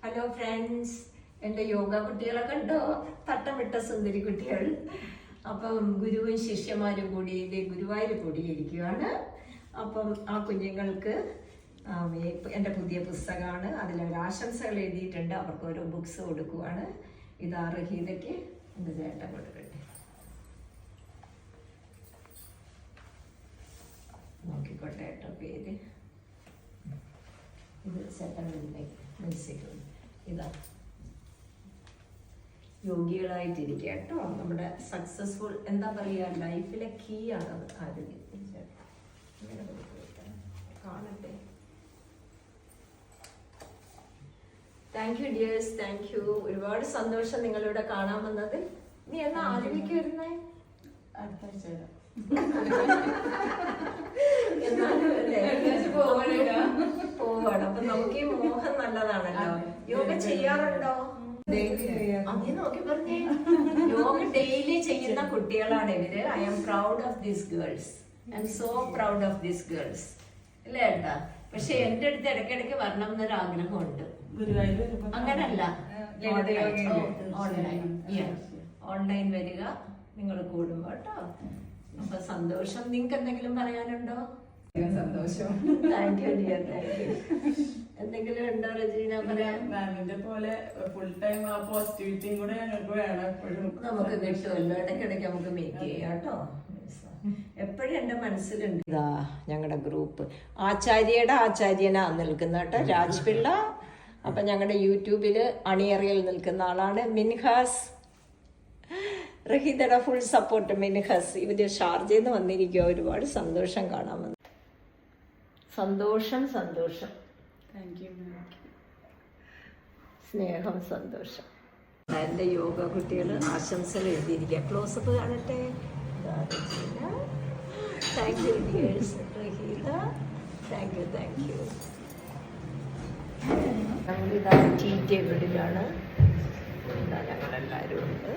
Hello friends, എൻ്റെ യോഗ കുട്ടികളെ കണ്ടോ? തട്ടമിട്ട സുന്ദരി കുട്ടികൾ. അപ്പം ഗുരുവും ശിഷ്യന്മാരും കൂടി ഗുരുവായൂർ കൂടിയിരിക്കുകയാണ്. അപ്പം ആ കുഞ്ഞുങ്ങൾക്ക് എൻ്റെ പുതിയ പുസ്തകമാണ്, അതിലൊരു ആശംസകൾ എഴുതിയിട്ടുണ്ട്. അവർക്ക് ഓരോ ബുക്സ് കൊടുക്കുവാണ്. ഇതാ റഹീദയ്ക്ക് എൻ്റെ ചേട്ടൻ കൊടുക്കട്ടെ. നോക്കിക്കോട്ടെ കേട്ടോ പേര്. ഇത് സെക്കൻഡ് ഇതാ യോഗികളായിട്ടിരിക്കുക കേട്ടോ. നമ്മുടെ സക്സസ്ഫുൾ എന്താ പറയുക, ലൈഫിലെ കീ ആണത്. കാണട്ടെ. Thank you dears, thank you. ഒരുപാട് സന്തോഷം നിങ്ങളിവിടെ കാണാൻ വന്നത്. നീ എന്നാ ആലുവയ്ക്ക് വരുന്നേ? അടുത്താഴ്ച പോവാണ്. അപ്പൊ നമുക്ക് ഈ മോഹം നല്ലതാണല്ലോ. യോഗ ചെയ്യാറുണ്ടോ? അങ്ങനെ നോക്കി പറഞ്ഞേ. യോഗ ഡെയിലി ചെയ്യുന്ന കുട്ടികളാണ് ഇവര്. I am proud of these girls. I am so proud of these girls. ഇല്ല ഏട്ടാ, പക്ഷെ എന്റെ അടുത്ത് ഇടയ്ക്കിടയ്ക്ക് വരണം എന്നൊരു ആഗ്രഹമുണ്ട്. അങ്ങനല്ല, ഓൺലൈൻ വരിക, നിങ്ങൾ കൂടുമ്പോ കേട്ടോ. അപ്പൊ സന്തോഷം. നിങ്ങൾക്ക് എന്തെങ്കിലും പറയാനുണ്ടോ? സന്തോഷം. Thank you dear, thank you. എന്തെങ്കിലും ഉണ്ടോ റജീന പറയാൻ? മാമിന്റെ പോലെ ഫുൾ ടൈം ആ പോസിറ്റിവിറ്റിയും കൂടെ ഞങ്ങൾക്ക് വേണം. എപ്പോഴും നമുക്ക് കിട്ടുമല്ലോ, ഇടയ്ക്കിടയ്ക്ക് നമുക്ക് മീറ്റ് ചെയ്യാം കേട്ടോ. എപ്പോഴും എൻ്റെ മനസ്സിലുണ്ട്. ഇതാ ഞങ്ങളുടെ ഗ്രൂപ്പ്. ആചാര്യയുടെ ആചാര്യനാ നിൽക്കുന്ന കേട്ടോ, രാജ്പിള്ള. അപ്പൊ ഞങ്ങളുടെ യൂട്യൂബിൽ അണിയറിയിൽ നിൽക്കുന്ന ആളാണ് മിൻഹാസ്. റഹീദയുടെ ഫുൾ സപ്പോർട്ട് മിൻഹാസ്. ഇവര് ഷാർജയിൽ നിന്ന് വന്നിരിക്കുക. ഒരുപാട് സന്തോഷം കാണാമെന്ന്. സന്തോഷം സന്തോഷം. Thank you. സ്നേഹം, സന്തോഷം. എൻ്റെ യോഗ കുട്ടികൾ ആശംസകൾ എഴുതിയിരിക്കുക. ക്ലോസപ്പ് കാണട്ടെ. Thank you dears. Raheeda, thank you, thank you. ഞങ്ങളിതാ ടീ ടേബിളിലാണ്. ഇതാ ഞങ്ങളെല്ലാവരും ഉണ്ട്.